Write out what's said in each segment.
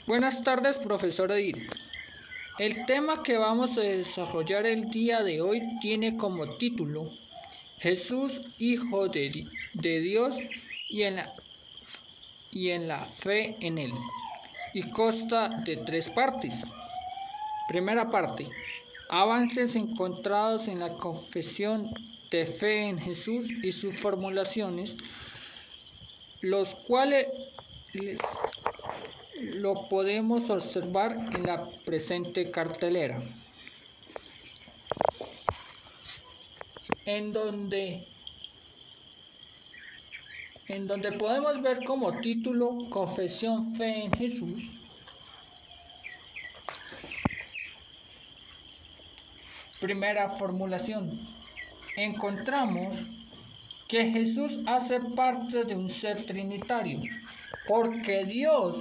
Buenas tardes, profesor Edith. El tema que vamos a desarrollar el día de hoy tiene como título Jesús, Hijo de Dios y en la fe en Él. Y consta de 3 partes. Primera parte. Avances encontrados en la confesión de fe en Jesús y sus formulaciones, los cuales lo podemos observar en la presente cartelera, en donde podemos ver como título Confesión Fe en Jesús. Primera formulación. Encontramos que Jesús hace parte de un ser trinitario, porque Dios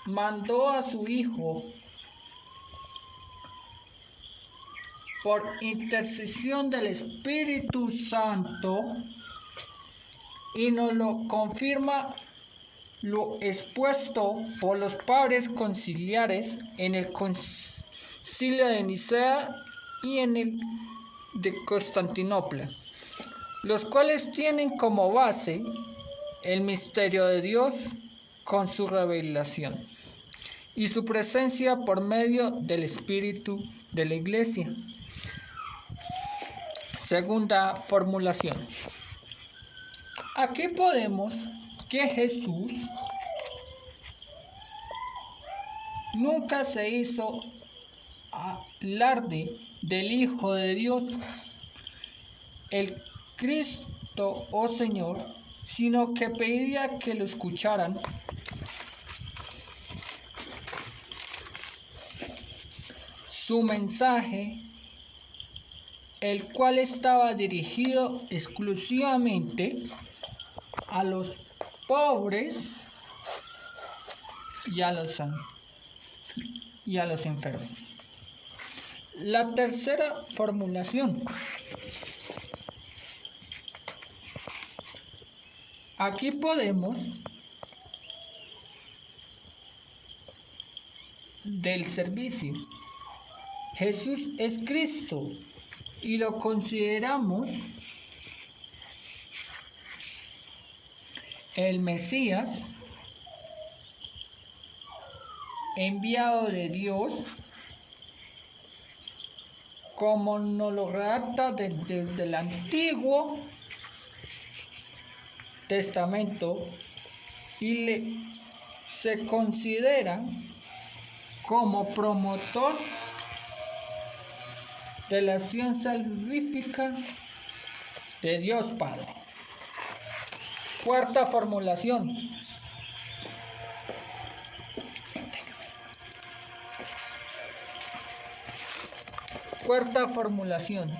mandó a su Hijo por intercesión del Espíritu Santo y nos lo confirma lo expuesto por los padres conciliares en el Concilio de Nicea y en el de Constantinopla, los cuales tienen como base el misterio de Dios con su revelación y su presencia por medio del Espíritu de la Iglesia. Segunda formulación. Aquí podemos que Jesús nunca se hizo alarde del Hijo de Dios, el Cristo o Señor, sino que pedía que lo escucharan. Su mensaje, el cual estaba dirigido exclusivamente a los pobres y a los enfermos. La tercera formulación. Aquí podemos del servicio. Jesús es Cristo y lo consideramos el Mesías enviado de Dios, como nos lo redacta desde el Antiguo Testamento, y se considera como promotor de la acción salvífica de Dios Padre. Cuarta formulación. Cuarta formulación.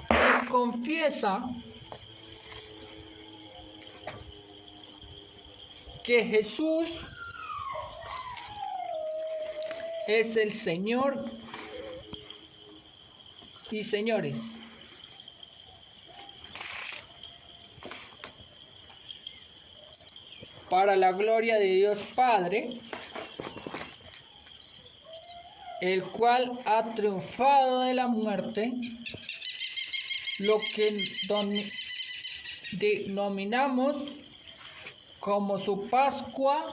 Nos confiesa que Jesús es el Señor y señores. Para la gloria de Dios Padre, el cual ha triunfado de la muerte, lo que denominamos como su Pascua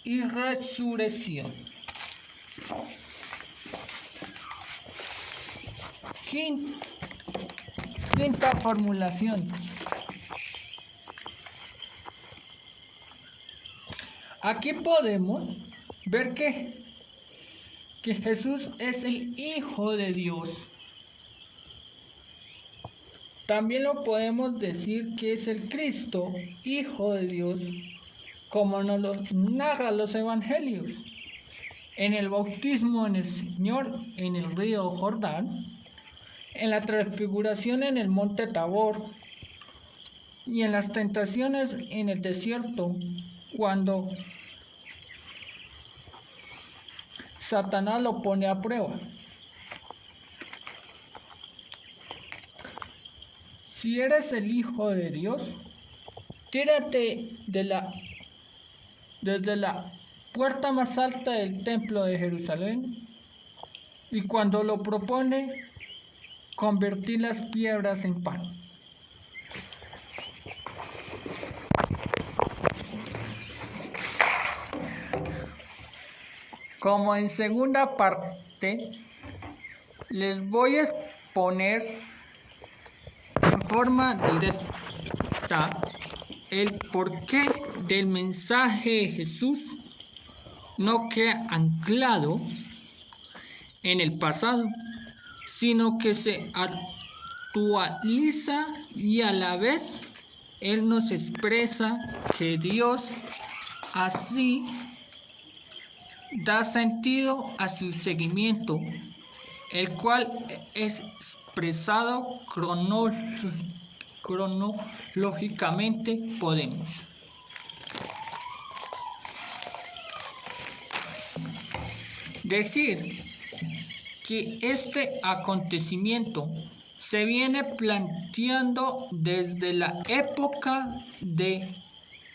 y resurrección. Quinta formulación. Aquí podemos ver que Jesús es el Hijo de Dios. También lo podemos decir que es el Cristo, Hijo de Dios, como nos lo narran los evangelios. En el bautismo en el Señor en el río Jordán, en la transfiguración en el monte Tabor y en las tentaciones en el desierto, cuando Satanás lo pone a prueba. Si eres el Hijo de Dios, tírate de la desde la puerta más alta del templo de Jerusalén, y cuando lo propone, convertir las piedras en pan. Como en segunda parte, les voy a exponer en forma directa el porqué del mensaje de Jesús no queda anclado en el pasado, sino que se actualiza y a la vez Él nos expresa que Dios así da sentido a su seguimiento, el cual es expresado cronológicamente. Podemos decir que este acontecimiento se viene planteando desde la época de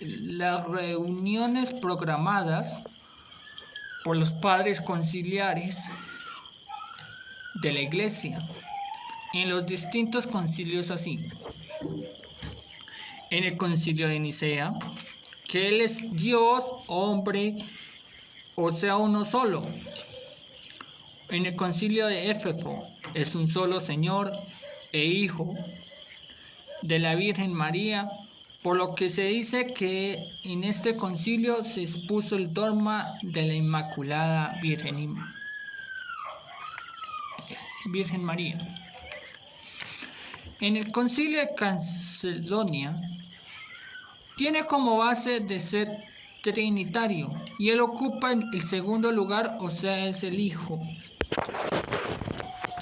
las reuniones programadas por los padres conciliares de la Iglesia en los distintos concilios, así en el concilio de Nicea, que Él es Dios, hombre, o sea, uno solo. En el concilio de Éfeso es un solo Señor e Hijo de la Virgen María, por lo que se dice que en este concilio se expuso el dogma de la Inmaculada Virgen María. En el concilio de Calcedonia tiene como base de ser trinitario y Él ocupa el segundo lugar, o sea, es el Hijo.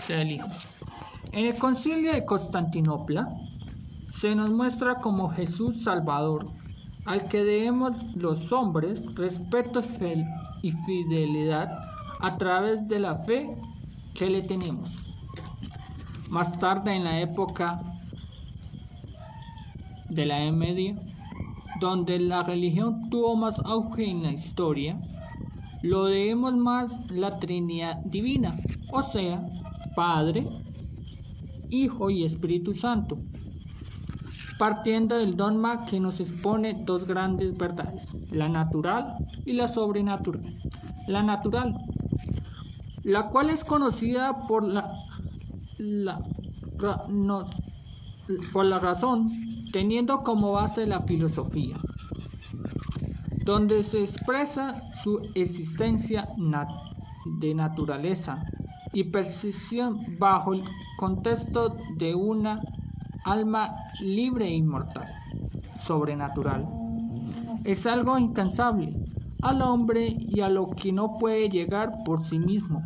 En el concilio de Constantinopla se nos muestra como Jesús Salvador, al que debemos los hombres respeto y fidelidad a través de la fe que le tenemos. Más tarde, en la época de la Edad Media, donde la religión tuvo más auge en la historia, lo debemos más la Trinidad Divina, o sea, Padre, Hijo y Espíritu Santo, partiendo del dogma que nos expone dos grandes verdades, la natural y la sobrenatural. La natural, la cual es conocida por la razón, teniendo como base la filosofía, donde se expresa su existencia de naturaleza y percepción bajo el contexto de una alma libre e inmortal. Sobrenatural es algo incansable al hombre y a lo que no puede llegar por sí mismo.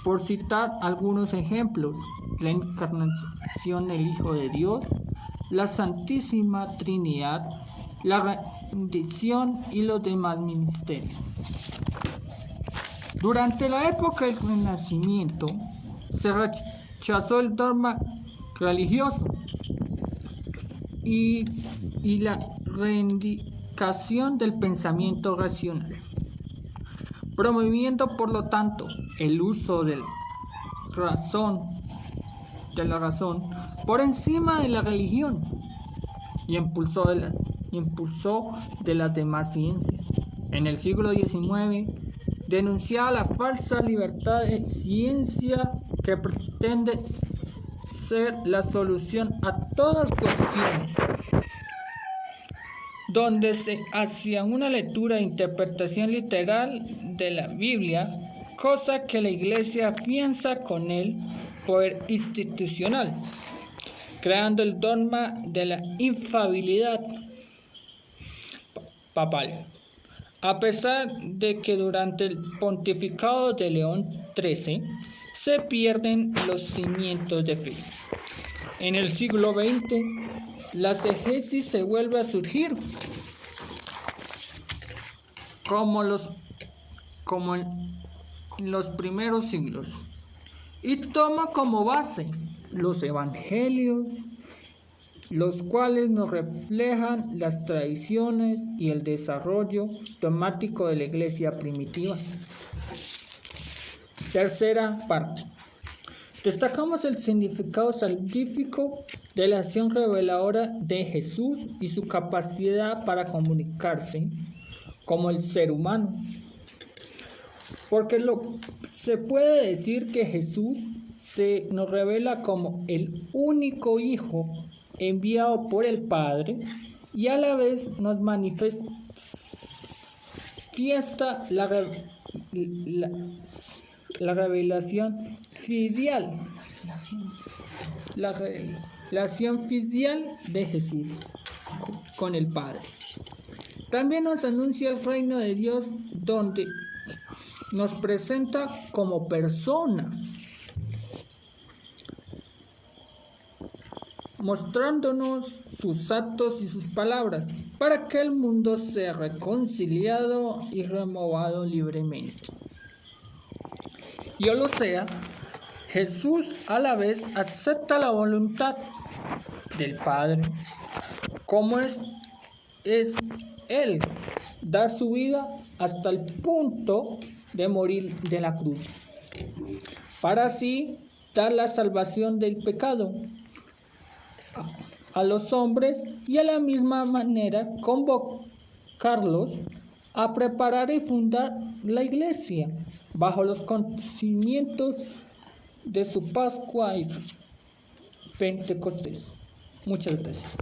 Por citar algunos ejemplos, la encarnación del Hijo de Dios, la Santísima Trinidad, la rendición y los demás ministerios. Durante la época del Renacimiento se rechazó el dogma religioso y la reivindicación del pensamiento racional, promoviendo por lo tanto el uso de la razón por encima de la religión y impulsó de las demás ciencias. En el siglo XIX denunciaba la falsa libertad de ciencia que pretende ser la solución a todas cuestiones, donde se hacía una lectura e interpretación literal de la Biblia, cosa que la Iglesia afianza con el poder institucional, creando el dogma de la infalibilidad papal. A pesar de que durante el pontificado de León XIII se pierden los cimientos de fe. En el siglo XX, la exégesis se vuelve a surgir como en los primeros siglos y toma como base los evangelios, los cuales nos reflejan las tradiciones y el desarrollo dogmático de la iglesia primitiva. Tercera parte. Destacamos el significado salvífico de la acción reveladora de Jesús y su capacidad para comunicarse como el ser humano. Porque se puede decir que Jesús se nos revela como el único Hijo enviado por el Padre y a la vez nos manifiesta la revelación filial, la relación filial de Jesús con el Padre. También nos anuncia el reino de Dios, donde nos presenta como persona, mostrándonos sus actos y sus palabras, para que el mundo sea reconciliado y renovado libremente. Y lo sea, Jesús a la vez acepta la voluntad del Padre, como es Él dar su vida hasta el punto de morir de la cruz, para así dar la salvación del pecado a los hombres y a la misma manera convocarlos a preparar y fundar la iglesia bajo los conocimientos de su Pascua y Pentecostés. Muchas gracias.